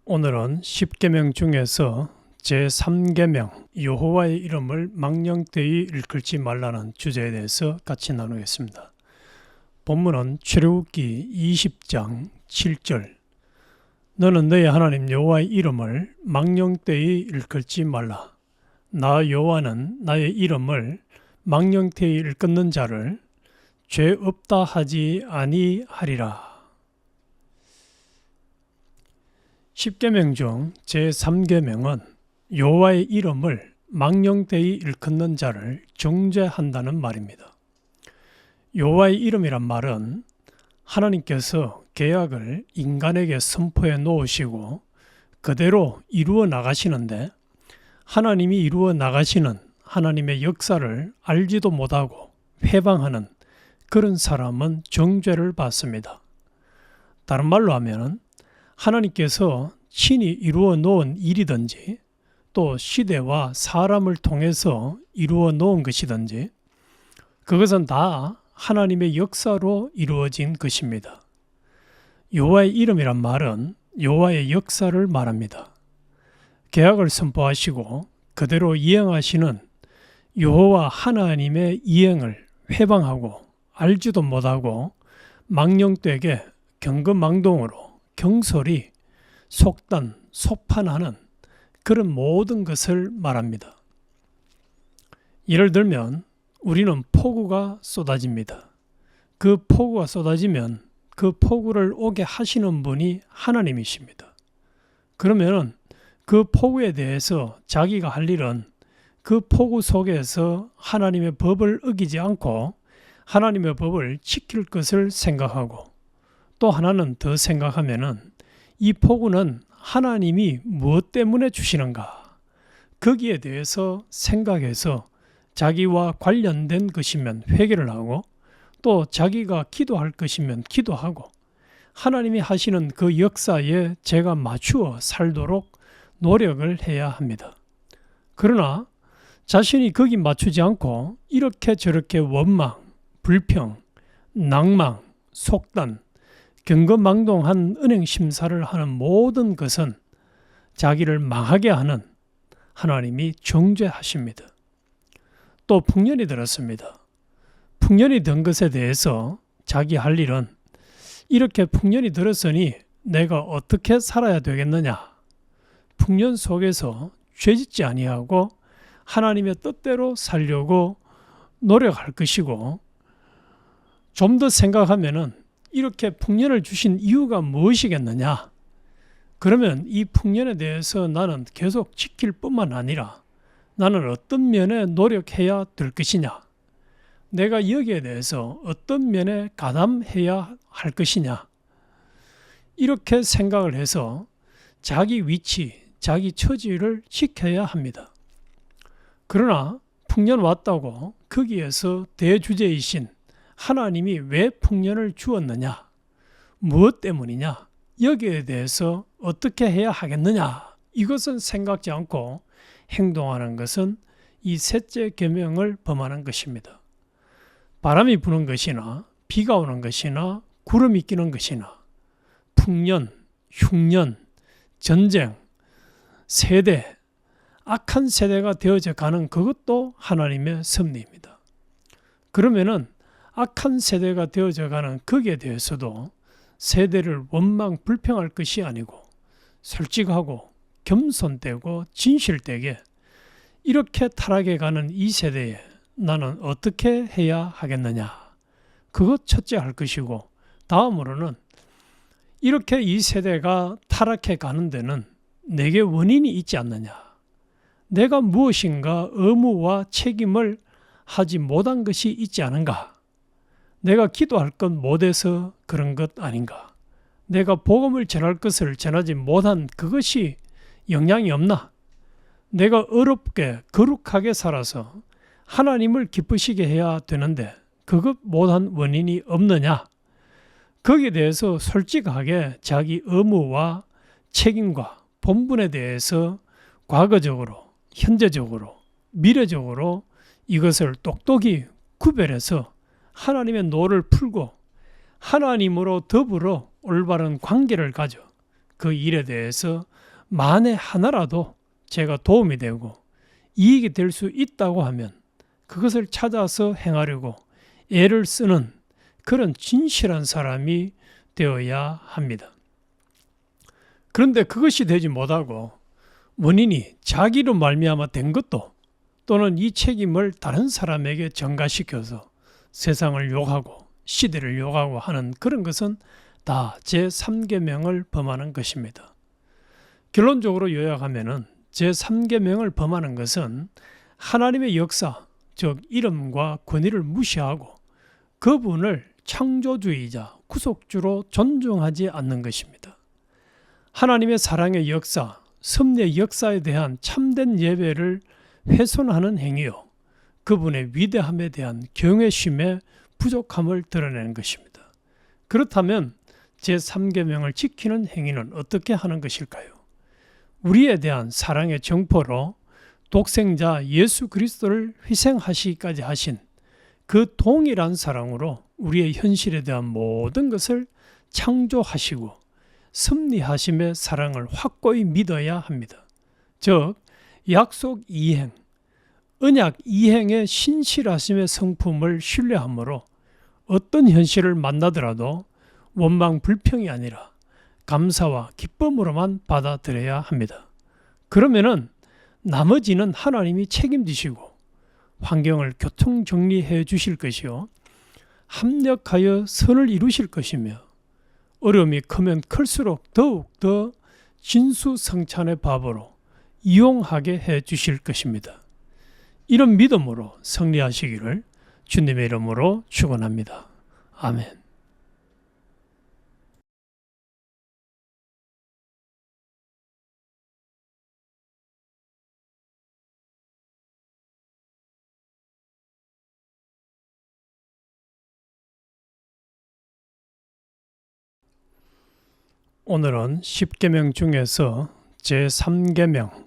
오늘은 10계명 중에서 제3계명 여호와의 이름을 망령되이 일컬지 말라는 주제에 대해서 같이 나누겠습니다. 본문은 출애굽기 20장 7절 너는 너의 하나님 여호와의 이름을 망령되이 일컬지 말라. 나 여호와는 나의 이름을 망령되이 일컫는 자를 죄 없다 하지 아니하리라. 10계명 중 제3계명은 여호와의 이름을 망령되이 일컫는 자를 정죄한다는 말입니다. 여호와의 이름이란 말은 하나님께서 계약을 인간에게 선포해 놓으시고 그대로 이루어 나가시는데 하나님이 이루어 나가시는 하나님의 역사를 알지도 못하고 회방하는 그런 사람은 정죄를 받습니다. 다른 말로 하면 하나님께서 친히 이루어 놓은 일이든지 또 시대와 사람을 통해서 이루어 놓은 것이든지 그것은 다 하나님의 역사로 이루어진 것입니다. 여호와의 이름이란 말은 여호와의 역사를 말합니다. 계약을 선포하시고 그대로 이행하시는 여호와 하나님의 이행을 회방하고 알지도 못하고 망령되게 경거망동으로 경솔히 속단, 소판하는 그런 모든 것을 말합니다. 예를 들면 우리는 폭우가 쏟아집니다. 그 폭우가 쏟아지면 그 폭우를 오게 하시는 분이 하나님이십니다. 그러면 그 폭우에 대해서 자기가 할 일은 그 폭우 속에서 하나님의 법을 어기지 않고 하나님의 법을 지킬 것을 생각하고 또 하나는 더 생각하면은 이 폭우는 하나님이 무엇 때문에 주시는가 거기에 대해서 생각해서 자기와 관련된 것이면 회개를 하고 또 자기가 기도할 것이면 기도하고 하나님이 하시는 그 역사에 제가 맞추어 살도록 노력을 해야 합니다. 그러나 자신이 거기 맞추지 않고 이렇게 저렇게 원망, 불평, 낭망, 속단 경거망동한 은행심사를 하는 모든 것은 자기를 망하게 하는 하나님이 정죄하십니다. 또 풍년이 들었습니다. 풍년이 든 것에 대해서 자기 할 일은 이렇게 풍년이 들었으니 내가 어떻게 살아야 되겠느냐. 풍년 속에서 죄짓지 아니하고 하나님의 뜻대로 살려고 노력할 것이고 좀 더 생각하면은 이렇게 풍년을 주신 이유가 무엇이겠느냐? 그러면 이 풍년에 대해서 나는 계속 지킬 뿐만 아니라 나는 어떤 면에 노력해야 될 것이냐? 내가 여기에 대해서 어떤 면에 가담해야 할 것이냐? 이렇게 생각을 해서 자기 위치, 자기 처지를 지켜야 합니다. 그러나 풍년 왔다고 거기에서 대주제이신 하나님이 왜 풍년을 주었느냐? 무엇 때문이냐? 여기에 대해서 어떻게 해야 하겠느냐? 이것은 생각지 않고 행동하는 것은 이 셋째 계명을 범하는 것입니다. 바람이 부는 것이나 비가 오는 것이나 구름이 끼는 것이나 풍년, 흉년, 전쟁, 세대, 악한 세대가 되어져 가는 그것도 하나님의 섭리입니다. 그러면은 악한 세대가 되어져 가는 거기에 대해서도 세대를 원망 불평할 것이 아니고 솔직하고 겸손되고 진실되게 이렇게 타락해 가는 이 세대에 나는 어떻게 해야 하겠느냐. 그것 첫째 할 것이고 다음으로는 이렇게 이 세대가 타락해 가는 데는 내게 원인이 있지 않느냐. 내가 무엇인가 의무와 책임을 하지 못한 것이 있지 않은가. 내가 기도할 것 못해서 그런 것 아닌가? 내가 복음을 전할 것을 전하지 못한 그것이 영향이 없나? 내가 어렵게 거룩하게 살아서 하나님을 기쁘시게 해야 되는데 그것 못한 원인이 없느냐? 거기에 대해서 솔직하게 자기 의무와 책임과 본분에 대해서 과거적으로, 현재적으로, 미래적으로 이것을 똑똑히 구별해서 하나님의 노를 풀고 하나님으로 더불어 올바른 관계를 가져 그 일에 대해서 만에 하나라도 제가 도움이 되고 이익이 될 수 있다고 하면 그것을 찾아서 행하려고 애를 쓰는 그런 진실한 사람이 되어야 합니다. 그런데 그것이 되지 못하고 원인이 자기로 말미암아 된 것도 또는 이 책임을 다른 사람에게 전가시켜서 세상을 욕하고 시대를 욕하고 하는 그런 것은 다 제3계명을 범하는 것입니다. 결론적으로 요약하면 제3계명을 범하는 것은 하나님의 역사, 즉 이름과 권위를 무시하고 그분을 창조주이자 구속주로 존중하지 않는 것입니다. 하나님의 사랑의 역사, 섭리의 역사에 대한 참된 예배를 훼손하는 행위요, 그분의 위대함에 대한 경외심의 부족함을 드러내는 것입니다. 그렇다면 제3계명을 지키는 행위는 어떻게 하는 것일까요? 우리에 대한 사랑의 정포로 독생자 예수 그리스도를 희생하시기까지 하신 그 동일한 사랑으로 우리의 현실에 대한 모든 것을 창조하시고 섭리하심의 사랑을 확고히 믿어야 합니다. 즉 약속 이행, 언약 이행의 신실하심의 성품을 신뢰함으로 어떤 현실을 만나더라도 원망 불평이 아니라 감사와 기쁨으로만 받아들여야 합니다. 그러면은 나머지는 하나님이 책임지시고 환경을 교통정리해 주실 것이요, 합력하여 선을 이루실 것이며 어려움이 크면 클수록 더욱 더 진수성찬의 밥으로 이용하게 해 주실 것입니다. 이런 믿음으로 승리하시기를 주님의 이름으로 축원합니다. 아멘. 오늘은 10계명 중에서 제3계명